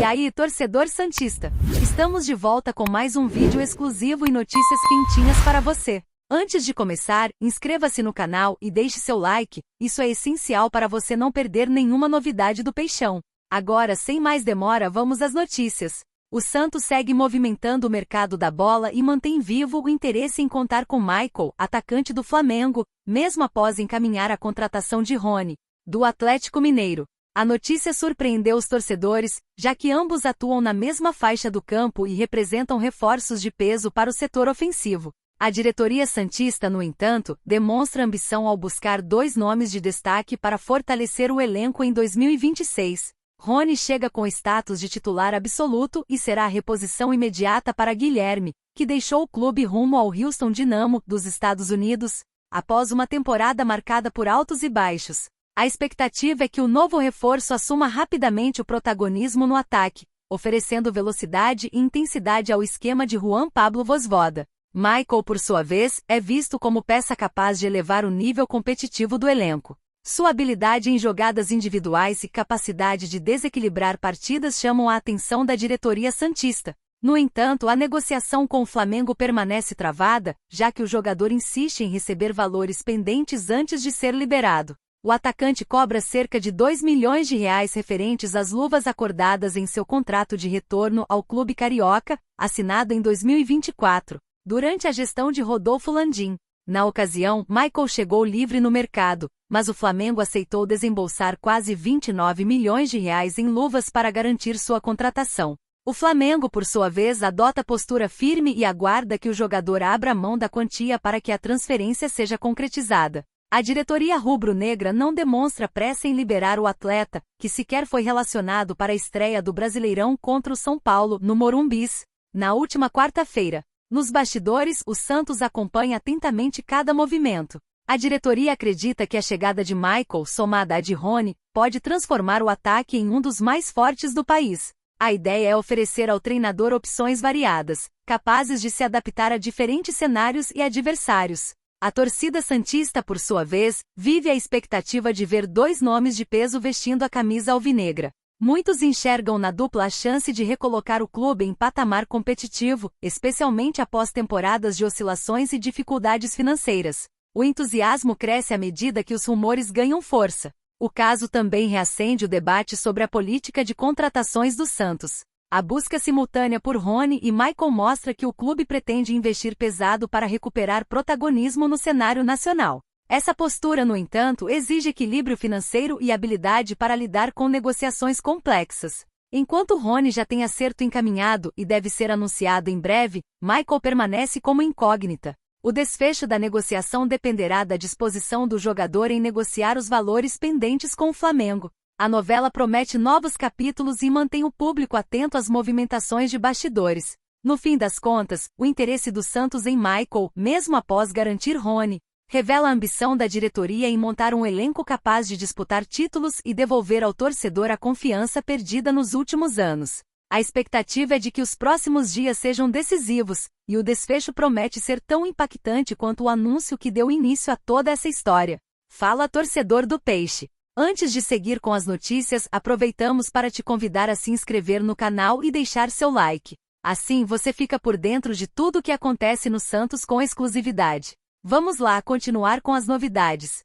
E aí, torcedor santista? Estamos de volta com mais um vídeo exclusivo e notícias quentinhas para você. Antes de começar, inscreva-se no canal e deixe seu like, isso é essencial para você não perder nenhuma novidade do Peixão. Agora, sem mais demora, vamos às notícias. O Santos segue movimentando o mercado da bola e mantém vivo o interesse em contar com Michael, atacante do Flamengo, mesmo após encaminhar a contratação de Rony, do Atlético Mineiro. A notícia surpreendeu os torcedores, já que ambos atuam na mesma faixa do campo e representam reforços de peso para o setor ofensivo. A diretoria santista, no entanto, demonstra ambição ao buscar dois nomes de destaque para fortalecer o elenco em 2026. Rony chega com status de titular absoluto e será a reposição imediata para Guilherme, que deixou o clube rumo ao Houston Dynamo, dos Estados Unidos, após uma temporada marcada por altos e baixos. A expectativa é que o novo reforço assuma rapidamente o protagonismo no ataque, oferecendo velocidade e intensidade ao esquema de Juan Pablo Vozvoda. Michael, por sua vez, é visto como peça capaz de elevar o nível competitivo do elenco. Sua habilidade em jogadas individuais e capacidade de desequilibrar partidas chamam a atenção da diretoria santista. No entanto, a negociação com o Flamengo permanece travada, já que o jogador insiste em receber valores pendentes antes de ser liberado. O atacante cobra cerca de R$2 milhões referentes às luvas acordadas em seu contrato de retorno ao clube carioca, assinado em 2024, durante a gestão de Rodolfo Landim. Na ocasião, Michael chegou livre no mercado, mas o Flamengo aceitou desembolsar quase R$29 milhões em luvas para garantir sua contratação. O Flamengo, por sua vez, adota postura firme e aguarda que o jogador abra mão da quantia para que a transferência seja concretizada. A diretoria rubro-negra não demonstra pressa em liberar o atleta, que sequer foi relacionado para a estreia do Brasileirão contra o São Paulo, no Morumbis, na última quarta-feira. Nos bastidores, o Santos acompanha atentamente cada movimento. A diretoria acredita que a chegada de Michael, somada à de Rony, pode transformar o ataque em um dos mais fortes do país. A ideia é oferecer ao treinador opções variadas, capazes de se adaptar a diferentes cenários e adversários. A torcida santista, por sua vez, vive a expectativa de ver dois nomes de peso vestindo a camisa alvinegra. Muitos enxergam na dupla a chance de recolocar o clube em patamar competitivo, especialmente após temporadas de oscilações e dificuldades financeiras. O entusiasmo cresce à medida que os rumores ganham força. O caso também reacende o debate sobre a política de contratações do Santos. A busca simultânea por Rony e Michael mostra que o clube pretende investir pesado para recuperar protagonismo no cenário nacional. Essa postura, no entanto, exige equilíbrio financeiro e habilidade para lidar com negociações complexas. Enquanto Rony já tem acerto encaminhado e deve ser anunciado em breve, Michael permanece como incógnita. O desfecho da negociação dependerá da disposição do jogador em negociar os valores pendentes com o Flamengo. A novela promete novos capítulos e mantém o público atento às movimentações de bastidores. No fim das contas, o interesse do Santos em Michael, mesmo após garantir Rony, revela a ambição da diretoria em montar um elenco capaz de disputar títulos e devolver ao torcedor a confiança perdida nos últimos anos. A expectativa é de que os próximos dias sejam decisivos, e o desfecho promete ser tão impactante quanto o anúncio que deu início a toda essa história. Fala, torcedor do Peixe! Antes de seguir com as notícias, aproveitamos para te convidar a se inscrever no canal e deixar seu like. Assim você fica por dentro de tudo o que acontece no Santos com exclusividade. Vamos lá continuar com as novidades.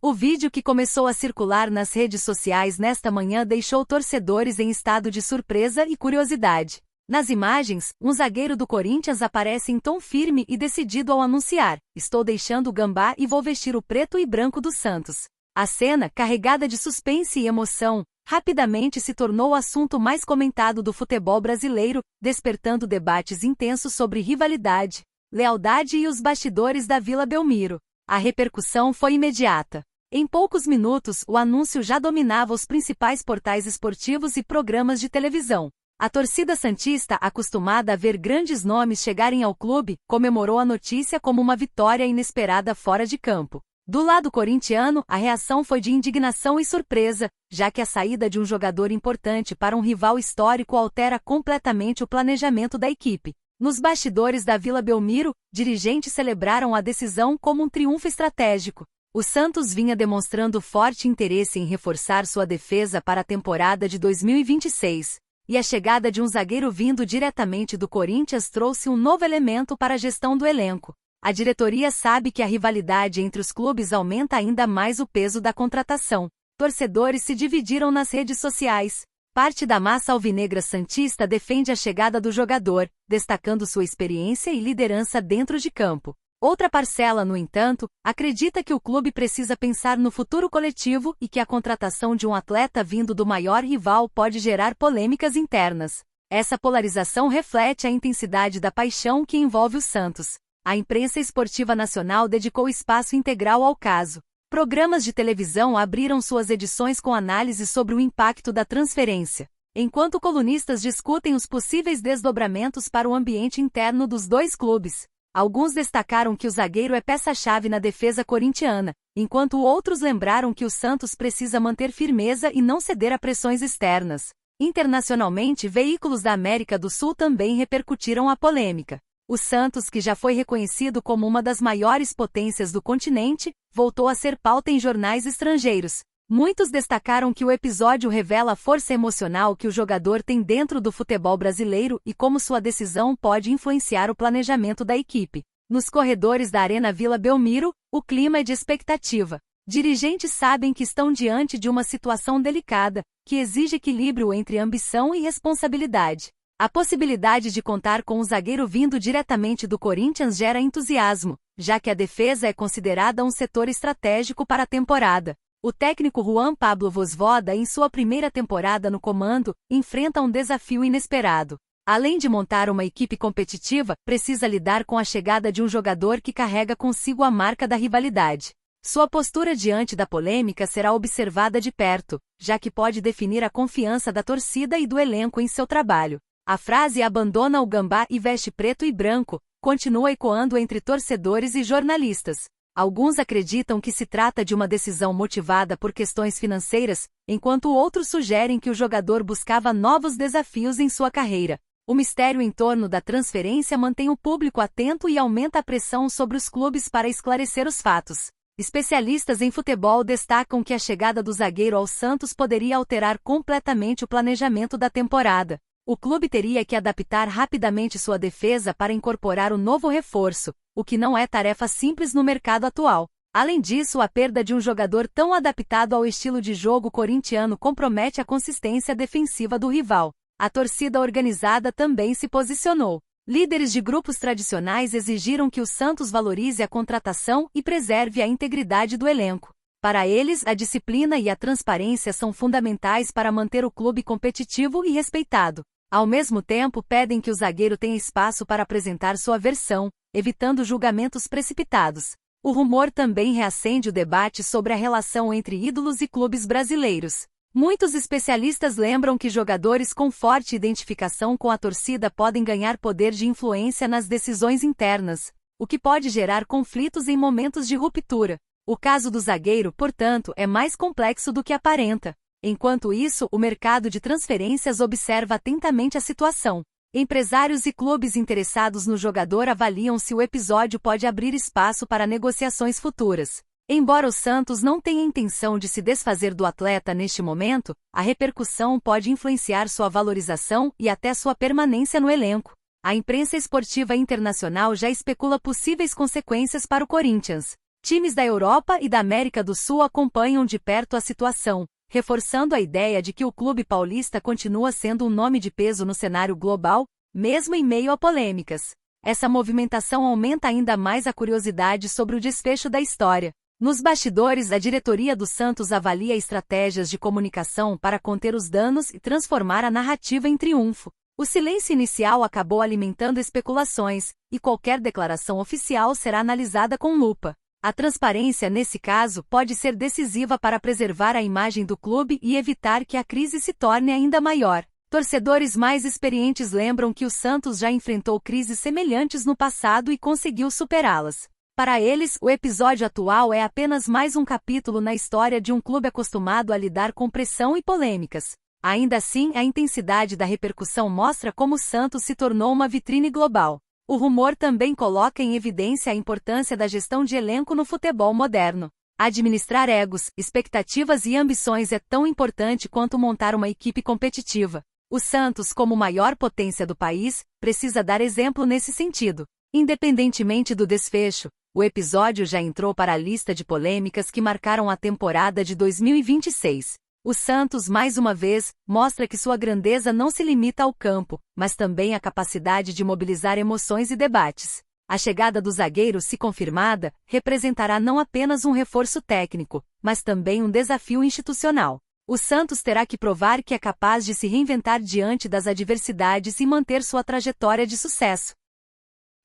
O vídeo que começou a circular nas redes sociais nesta manhã deixou torcedores em estado de surpresa e curiosidade. Nas imagens, um zagueiro do Corinthians aparece em tom firme e decidido ao anunciar: "Estou deixando o Gambá e vou vestir o preto e branco do Santos." A cena, carregada de suspense e emoção, rapidamente se tornou o assunto mais comentado do futebol brasileiro, despertando debates intensos sobre rivalidade, lealdade e os bastidores da Vila Belmiro. A repercussão foi imediata. Em poucos minutos, o anúncio já dominava os principais portais esportivos e programas de televisão. A torcida santista, acostumada a ver grandes nomes chegarem ao clube, comemorou a notícia como uma vitória inesperada fora de campo. Do lado corintiano, a reação foi de indignação e surpresa, já que a saída de um jogador importante para um rival histórico altera completamente o planejamento da equipe. Nos bastidores da Vila Belmiro, dirigentes celebraram a decisão como um triunfo estratégico. O Santos vinha demonstrando forte interesse em reforçar sua defesa para a temporada de 2026. e a chegada de um zagueiro vindo diretamente do Corinthians trouxe um novo elemento para a gestão do elenco. A diretoria sabe que a rivalidade entre os clubes aumenta ainda mais o peso da contratação. Torcedores se dividiram nas redes sociais. Parte da massa alvinegra santista defende a chegada do jogador, destacando sua experiência e liderança dentro de campo. Outra parcela, no entanto, acredita que o clube precisa pensar no futuro coletivo e que a contratação de um atleta vindo do maior rival pode gerar polêmicas internas. Essa polarização reflete a intensidade da paixão que envolve o Santos. A imprensa esportiva nacional dedicou espaço integral ao caso. Programas de televisão abriram suas edições com análises sobre o impacto da transferência, enquanto colunistas discutem os possíveis desdobramentos para o ambiente interno dos dois clubes. Alguns destacaram que o zagueiro é peça-chave na defesa corintiana, enquanto outros lembraram que o Santos precisa manter firmeza e não ceder a pressões externas. Internacionalmente, veículos da América do Sul também repercutiram a polêmica. O Santos, que já foi reconhecido como uma das maiores potências do continente, voltou a ser pauta em jornais estrangeiros. Muitos destacaram que o episódio revela a força emocional que o jogador tem dentro do futebol brasileiro e como sua decisão pode influenciar o planejamento da equipe. Nos corredores da Arena Vila Belmiro, o clima é de expectativa. Dirigentes sabem que estão diante de uma situação delicada, que exige equilíbrio entre ambição e responsabilidade. A possibilidade de contar com um zagueiro vindo diretamente do Corinthians gera entusiasmo, já que a defesa é considerada um setor estratégico para a temporada. O técnico Juan Pablo Vozvoda, em sua primeira temporada no comando, enfrenta um desafio inesperado. Além de montar uma equipe competitiva, precisa lidar com a chegada de um jogador que carrega consigo a marca da rivalidade. Sua postura diante da polêmica será observada de perto, já que pode definir a confiança da torcida e do elenco em seu trabalho. A frase "abandona o gambá e veste preto e branco" continua ecoando entre torcedores e jornalistas. Alguns acreditam que se trata de uma decisão motivada por questões financeiras, enquanto outros sugerem que o jogador buscava novos desafios em sua carreira. O mistério em torno da transferência mantém o público atento e aumenta a pressão sobre os clubes para esclarecer os fatos. Especialistas em futebol destacam que a chegada do zagueiro ao Santos poderia alterar completamente o planejamento da temporada. O clube teria que adaptar rapidamente sua defesa para incorporar o novo reforço, o que não é tarefa simples no mercado atual. Além disso, a perda de um jogador tão adaptado ao estilo de jogo corintiano compromete a consistência defensiva do rival. A torcida organizada também se posicionou. Líderes de grupos tradicionais exigiram que o Santos valorize a contratação e preserve a integridade do elenco. Para eles, a disciplina e a transparência são fundamentais para manter o clube competitivo e respeitado. Ao mesmo tempo, pedem que o zagueiro tenha espaço para apresentar sua versão, evitando julgamentos precipitados. O rumor também reacende o debate sobre a relação entre ídolos e clubes brasileiros. Muitos especialistas lembram que jogadores com forte identificação com a torcida podem ganhar poder de influência nas decisões internas, o que pode gerar conflitos em momentos de ruptura. O caso do zagueiro, portanto, é mais complexo do que aparenta. Enquanto isso, o mercado de transferências observa atentamente a situação. Empresários e clubes interessados no jogador avaliam se o episódio pode abrir espaço para negociações futuras. Embora o Santos não tenha intenção de se desfazer do atleta neste momento, a repercussão pode influenciar sua valorização e até sua permanência no elenco. A imprensa esportiva internacional já especula possíveis consequências para o Corinthians. Times da Europa e da América do Sul acompanham de perto a situação, reforçando a ideia de que o clube paulista continua sendo um nome de peso no cenário global, mesmo em meio a polêmicas. Essa movimentação aumenta ainda mais a curiosidade sobre o desfecho da história. Nos bastidores, a diretoria do Santos avalia estratégias de comunicação para conter os danos e transformar a narrativa em triunfo. O silêncio inicial acabou alimentando especulações, e qualquer declaração oficial será analisada com lupa. A transparência, nesse caso, pode ser decisiva para preservar a imagem do clube e evitar que a crise se torne ainda maior. Torcedores mais experientes lembram que o Santos já enfrentou crises semelhantes no passado e conseguiu superá-las. Para eles, o episódio atual é apenas mais um capítulo na história de um clube acostumado a lidar com pressão e polêmicas. Ainda assim, a intensidade da repercussão mostra como o Santos se tornou uma vitrine global. O rumor também coloca em evidência a importância da gestão de elenco no futebol moderno. Administrar egos, expectativas e ambições é tão importante quanto montar uma equipe competitiva. O Santos, como maior potência do país, precisa dar exemplo nesse sentido. Independentemente do desfecho, o episódio já entrou para a lista de polêmicas que marcaram a temporada de 2026. O Santos, mais uma vez, mostra que sua grandeza não se limita ao campo, mas também à capacidade de mobilizar emoções e debates. A chegada do zagueiro, se confirmada, representará não apenas um reforço técnico, mas também um desafio institucional. O Santos terá que provar que é capaz de se reinventar diante das adversidades e manter sua trajetória de sucesso.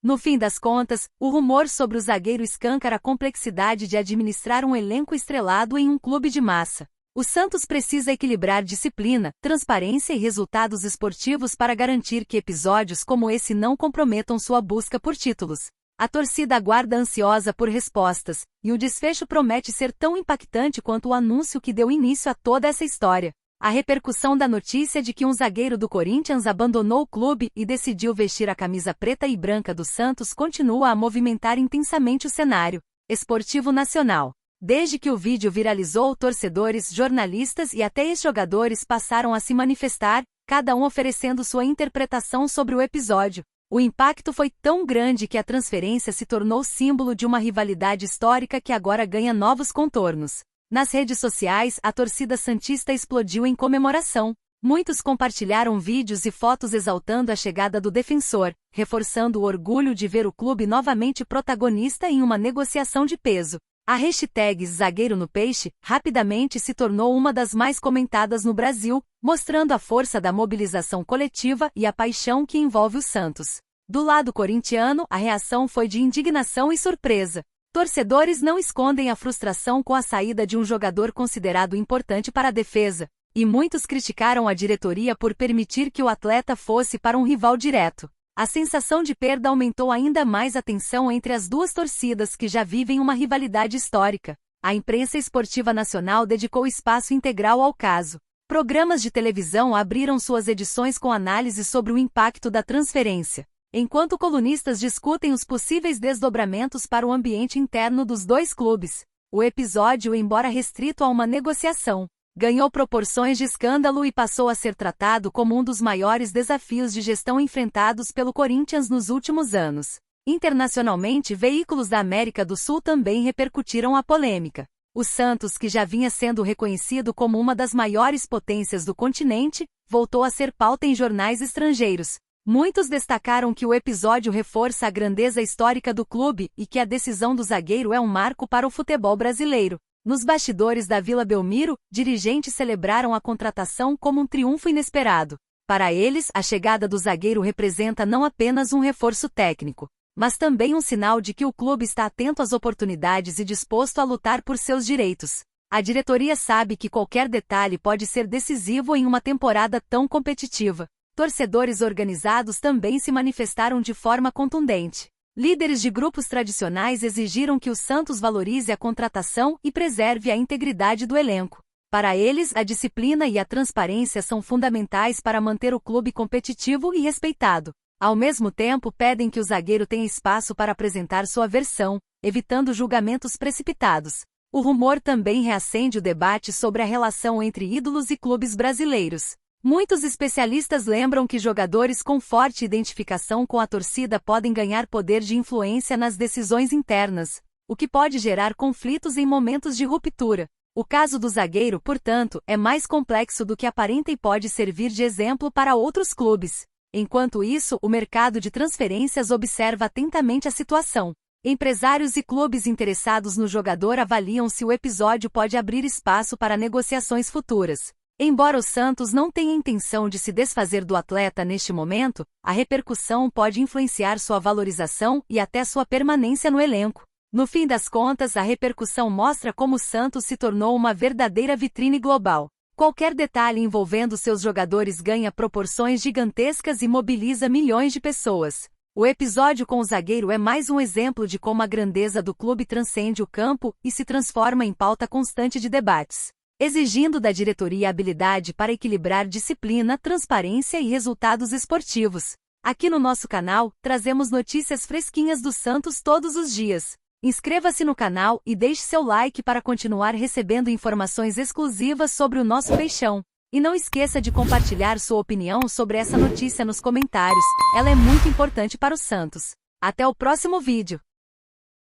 No fim das contas, o rumor sobre o zagueiro escancara a complexidade de administrar um elenco estrelado em um clube de massa. O Santos precisa equilibrar disciplina, transparência e resultados esportivos para garantir que episódios como esse não comprometam sua busca por títulos. A torcida aguarda ansiosa por respostas, e o desfecho promete ser tão impactante quanto o anúncio que deu início a toda essa história. A repercussão da notícia de que um zagueiro do Corinthians abandonou o clube e decidiu vestir a camisa preta e branca do Santos continua a movimentar intensamente o cenário esportivo nacional. Desde que o vídeo viralizou, torcedores, jornalistas e até ex-jogadores passaram a se manifestar, cada um oferecendo sua interpretação sobre o episódio. O impacto foi tão grande que a transferência se tornou símbolo de uma rivalidade histórica que agora ganha novos contornos. Nas redes sociais, a torcida santista explodiu em comemoração. Muitos compartilharam vídeos e fotos exaltando a chegada do defensor, reforçando o orgulho de ver o clube novamente protagonista em uma negociação de peso. A hashtag Zagueiro no Peixe rapidamente se tornou uma das mais comentadas no Brasil, mostrando a força da mobilização coletiva e a paixão que envolve o Santos. Do lado corintiano, a reação foi de indignação e surpresa. Torcedores não escondem a frustração com a saída de um jogador considerado importante para a defesa, e muitos criticaram a diretoria por permitir que o atleta fosse para um rival direto. A sensação de perda aumentou ainda mais a tensão entre as duas torcidas que já vivem uma rivalidade histórica. A imprensa esportiva nacional dedicou espaço integral ao caso. Programas de televisão abriram suas edições com análise sobre o impacto da transferência, enquanto colunistas discutem os possíveis desdobramentos para o ambiente interno dos dois clubes. O episódio, embora restrito a uma negociação, ganhou proporções de escândalo e passou a ser tratado como um dos maiores desafios de gestão enfrentados pelo Corinthians nos últimos anos. Internacionalmente, veículos da América do Sul também repercutiram a polêmica. O Santos, que já vinha sendo reconhecido como uma das maiores potências do continente, voltou a ser pauta em jornais estrangeiros. Muitos destacaram que o episódio reforça a grandeza histórica do clube e que a decisão do zagueiro é um marco para o futebol brasileiro. Nos bastidores da Vila Belmiro, dirigentes celebraram a contratação como um triunfo inesperado. Para eles, a chegada do zagueiro representa não apenas um reforço técnico, mas também um sinal de que o clube está atento às oportunidades e disposto a lutar por seus direitos. A diretoria sabe que qualquer detalhe pode ser decisivo em uma temporada tão competitiva. Torcedores organizados também se manifestaram de forma contundente. Líderes de grupos tradicionais exigiram que o Santos valorize a contratação e preserve a integridade do elenco. Para eles, a disciplina e a transparência são fundamentais para manter o clube competitivo e respeitado. Ao mesmo tempo, pedem que o zagueiro tenha espaço para apresentar sua versão, evitando julgamentos precipitados. O rumor também reacende o debate sobre a relação entre ídolos e clubes brasileiros. Muitos especialistas lembram que jogadores com forte identificação com a torcida podem ganhar poder de influência nas decisões internas, o que pode gerar conflitos em momentos de ruptura. O caso do zagueiro, portanto, é mais complexo do que aparenta e pode servir de exemplo para outros clubes. Enquanto isso, o mercado de transferências observa atentamente a situação. Empresários e clubes interessados no jogador avaliam se o episódio pode abrir espaço para negociações futuras. Embora o Santos não tenha intenção de se desfazer do atleta neste momento, a repercussão pode influenciar sua valorização e até sua permanência no elenco. No fim das contas, a repercussão mostra como o Santos se tornou uma verdadeira vitrine global. Qualquer detalhe envolvendo seus jogadores ganha proporções gigantescas e mobiliza milhões de pessoas. O episódio com o zagueiro é mais um exemplo de como a grandeza do clube transcende o campo e se transforma em pauta constante de debates, exigindo da diretoria habilidade para equilibrar disciplina, transparência e resultados esportivos. Aqui no nosso canal, trazemos notícias fresquinhas do Santos todos os dias. Inscreva-se no canal e deixe seu like para continuar recebendo informações exclusivas sobre o nosso peixão. E não esqueça de compartilhar sua opinião sobre essa notícia nos comentários, ela é muito importante para o Santos. Até o próximo vídeo!